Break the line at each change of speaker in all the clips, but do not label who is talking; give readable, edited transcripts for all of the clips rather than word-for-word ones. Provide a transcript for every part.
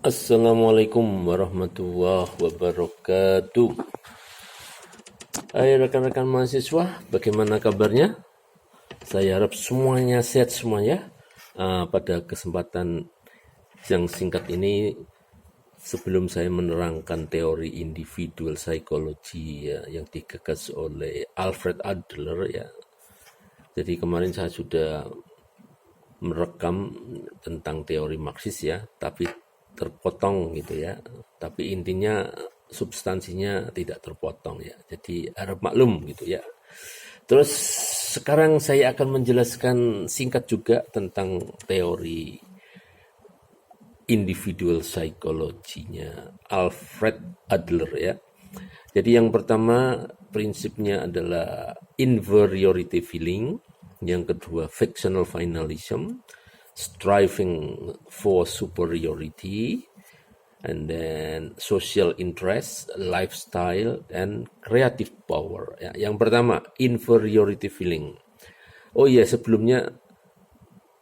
Assalamualaikum warahmatullahi wabarakatuh. Hai rekan-rekan mahasiswa, bagaimana kabarnya? Saya harap semuanya sehat semuanya. Pada kesempatan yang singkat ini, sebelum saya menerangkan teori individual psychology ya, yang digagas oleh Alfred Adler ya. Jadi kemarin saya sudah merekam tentang teori Marxis ya, tapi terpotong gitu ya. Tapi intinya substansinya tidak terpotong ya. Jadi harap maklum gitu ya. Terus sekarang saya akan menjelaskan singkat juga tentang teori individual psychology-nya Alfred Adler ya. Jadi yang pertama prinsipnya adalah inferiority feeling, yang kedua fictional finalism, striving for superiority, and then social interest, lifestyle, and creative power. Ya, yang pertama inferiority feeling. Oh iya, sebelumnya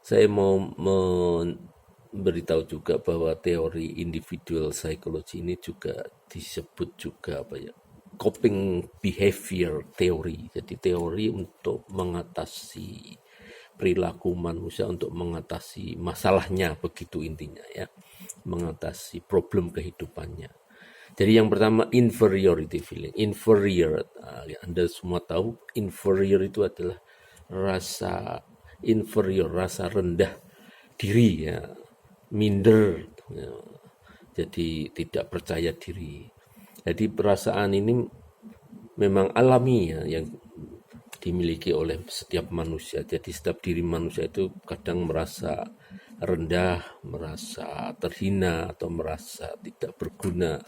saya mau memberitahu juga bahwa teori individual psychology ini juga disebut juga apa ya, coping behavior theory. Jadi teori untuk mengatasi perilaku manusia, untuk mengatasi masalahnya, begitu intinya ya, mengatasi problem kehidupannya. Jadi yang pertama inferiority feeling. Inferior, Anda semua tahu inferior itu adalah rasa inferior, rasa rendah diri ya, minder ya. Jadi tidak percaya diri. Jadi perasaan ini memang alami ya, yang dimiliki oleh setiap manusia. Jadi setiap diri manusia itu kadang merasa rendah, merasa terhina, atau merasa tidak berguna.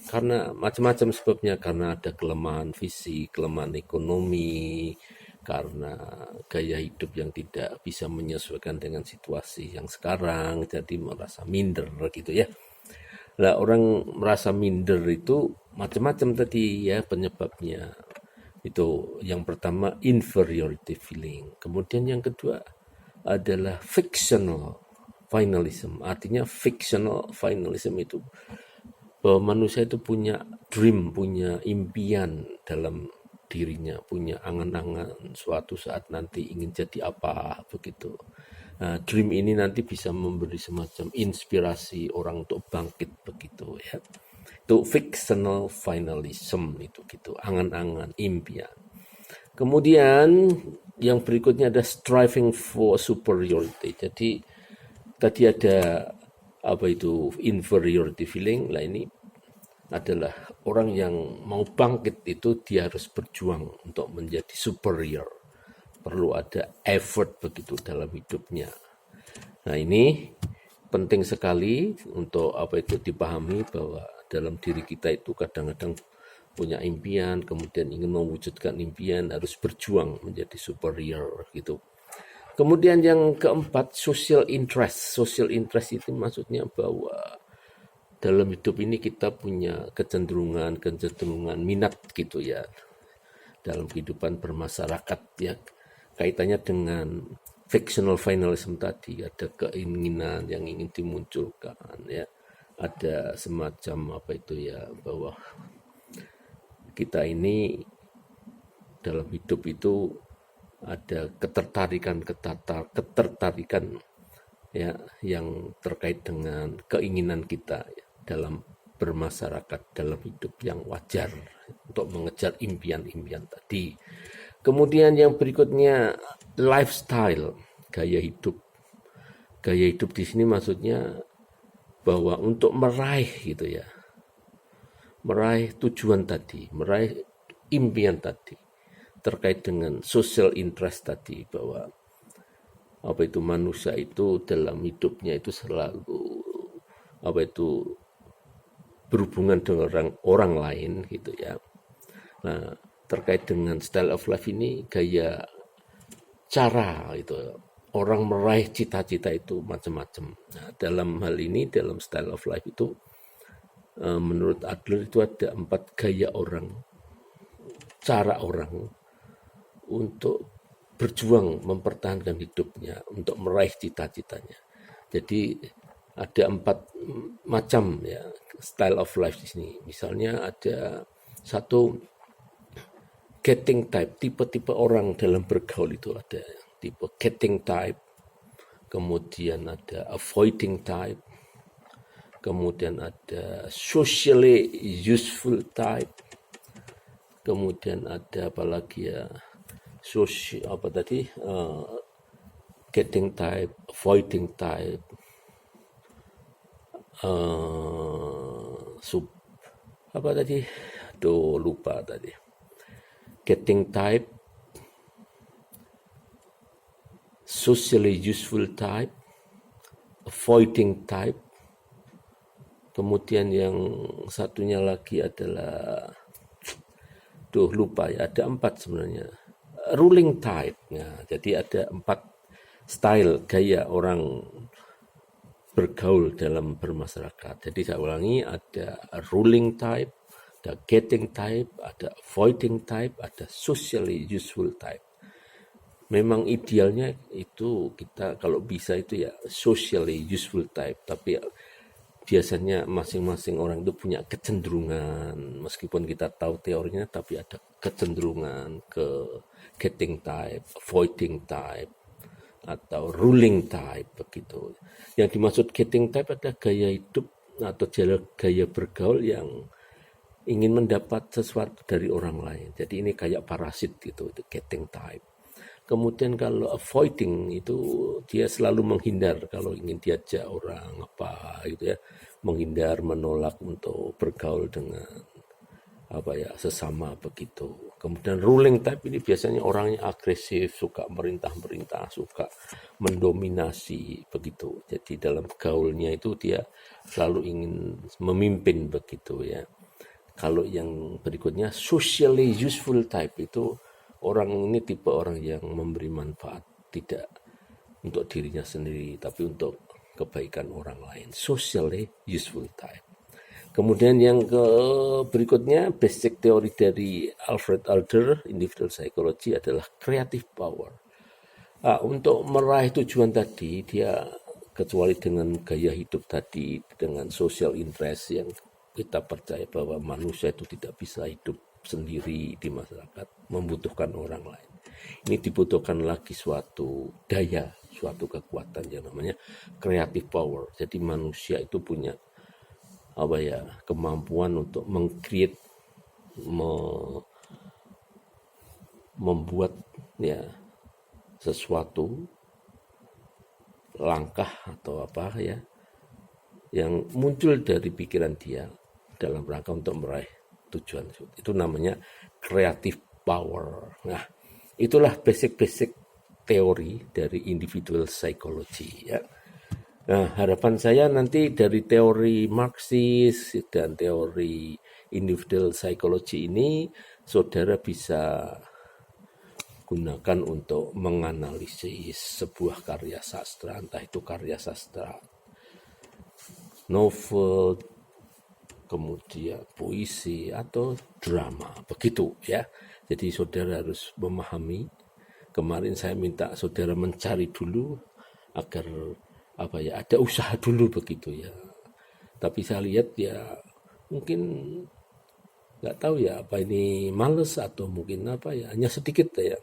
Karena macam-macam sebabnya, karena ada kelemahan fisik, kelemahan ekonomi, karena gaya hidup yang tidak bisa menyesuaikan dengan situasi yang sekarang, jadi merasa minder gitu ya. Nah, orang merasa minder itu macam-macam tadi ya penyebabnya. Itu yang pertama inferiority feeling. Kemudian yang kedua adalah fictional finalism. Artinya fictional finalism itu bahwa manusia itu punya dream, punya impian dalam dirinya, punya angan-angan suatu saat nanti ingin jadi apa begitu. Nah, dream ini nanti bisa memberi semacam inspirasi orang untuk bangkit begitu ya. Itu fictional finalism itu gitu, angan-angan, impian. Kemudian yang berikutnya ada striving for superiority. Jadi tadi ada apa itu inferiority feeling. Lah ini adalah orang yang mau bangkit itu dia harus berjuang untuk menjadi superior. Perlu ada effort begitu dalam hidupnya. Nah ini penting sekali untuk apa itu dipahami bahwa dalam diri kita itu kadang-kadang punya impian, kemudian ingin mewujudkan impian, harus berjuang menjadi superior gitu. Kemudian yang keempat social interest. Social interest itu maksudnya bahwa dalam hidup ini kita punya kecenderungan minat gitu ya dalam kehidupan bermasyarakat ya, kaitannya dengan fictional finalism tadi. Ada keinginan yang ingin dimunculkan ya, ada semacam apa itu ya, bahwa kita ini dalam hidup itu ada ketertarikan ya yang terkait dengan keinginan kita ya, dalam bermasyarakat, dalam hidup yang wajar untuk mengejar impian-impian tadi. Kemudian yang berikutnya lifestyle, gaya hidup. Gaya hidup di sini maksudnya bahwa untuk meraih gitu ya, meraih tujuan tadi, meraih impian tadi, terkait dengan social interest tadi, bahwa apa itu manusia itu dalam hidupnya itu selalu apa itu berhubungan dengan orang lain gitu ya. Nah, terkait dengan style of life ini, gaya cara itu orang meraih cita-cita itu macam-macam. Nah, dalam hal ini, dalam style of life itu menurut Adler itu ada 4 gaya orang, cara orang untuk berjuang mempertahankan hidupnya, untuk meraih cita-citanya. Jadi ada 4 macam ya style of life di sini. Misalnya ada satu getting type, tipe-tipe orang dalam bergaul itu ada tipe getting type, kemudian ada avoiding type, kemudian ada socially useful type, kemudian ada apa lagi ya, getting type, avoiding type, apa tadi, lupa tadi, getting type, socially useful type, avoiding type, kemudian yang satunya lagi adalah lupa ya, ada 4 sebenarnya, ruling type. Nah, jadi ada 4 style gaya orang bergaul dalam bermasyarakat. Jadi saya ulangi, ada ruling type, ada getting type, ada avoiding type, ada socially useful type. Memang idealnya itu kita kalau bisa itu ya socially useful type, tapi biasanya masing-masing orang itu punya kecenderungan, meskipun kita tahu teorinya, tapi ada kecenderungan ke getting type, avoiding type, atau ruling type begitu. Yang dimaksud getting type adalah gaya hidup atau gaya bergaul yang ingin mendapat sesuatu dari orang lain. Jadi ini kayak parasit gitu, itu getting type. Kemudian kalau avoiding itu dia selalu menghindar kalau ingin diajak orang apa gitu ya, menghindar, menolak untuk bergaul dengan sesama begitu. Kemudian ruling type ini biasanya orangnya agresif, suka merintah-merintah, suka mendominasi begitu. Jadi dalam gaulnya itu dia selalu ingin memimpin begitu ya. Kalau yang berikutnya socially useful type itu orang ini tipe orang yang memberi manfaat, tidak untuk dirinya sendiri tapi untuk kebaikan orang lain, socially useful type. Kemudian yang berikutnya, basic teori dari Alfred Adler, individual psychology, adalah creative power. Untuk meraih tujuan tadi, dia kecuali dengan gaya hidup tadi, dengan social interest yang kita percaya bahwa manusia itu tidak bisa hidup sendiri di masyarakat, membutuhkan orang lain. Ini dibutuhkan lagi suatu daya, suatu kekuatan yang namanya creative power. Jadi manusia itu punya kemampuan untuk meng-create, membuat ya sesuatu langkah atau yang muncul dari pikiran dia dalam rangka untuk meraih tujuan. Itu namanya creative power. Nah, itulah basic-basic teori dari individual psychology ya. Nah, harapan saya nanti dari teori Marxis dan teori individual psychology ini saudara bisa gunakan untuk menganalisis sebuah karya sastra, entah itu karya sastra novel, kemudian puisi atau drama, begitu ya. Jadi saudara harus memahami. Kemarin saya minta saudara mencari dulu agar ada usaha dulu begitu ya. Tapi saya lihat ya mungkin nggak tahu ya apa ini males atau mungkin hanya sedikit ya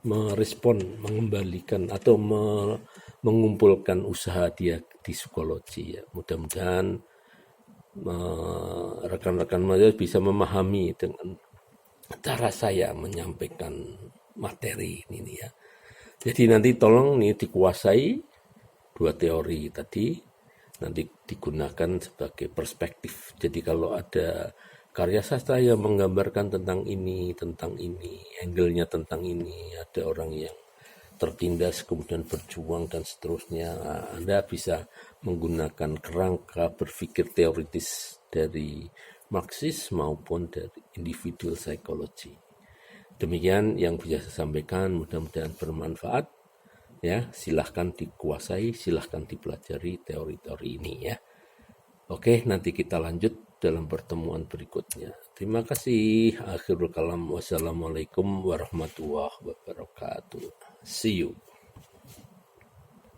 merespon, mengembalikan atau mengumpulkan usaha dia di psikologi ya. Mudah-mudahan rekan-rekan mahasiswa bisa memahami dengan cara saya menyampaikan materi ini ya. Jadi nanti tolong nih dikuasai 2 teori tadi, nanti digunakan sebagai perspektif. Jadi kalau ada karya sastra yang menggambarkan tentang ini, angle-nya tentang ini, ada orang yang tertindas kemudian berjuang dan seterusnya, Anda bisa menggunakan kerangka berpikir teoritis dari Marxis maupun dari individual psychology. Demikian yang bisa saya sampaikan, mudah-mudahan bermanfaat. Ya, silahkan dikuasai, silahkan dipelajari teori-teori ini ya. Oke, nanti kita lanjut dalam pertemuan berikutnya. Terima kasih. Akhirul kalam. Wassalamualaikum warahmatullahi wabarakatuh. See you.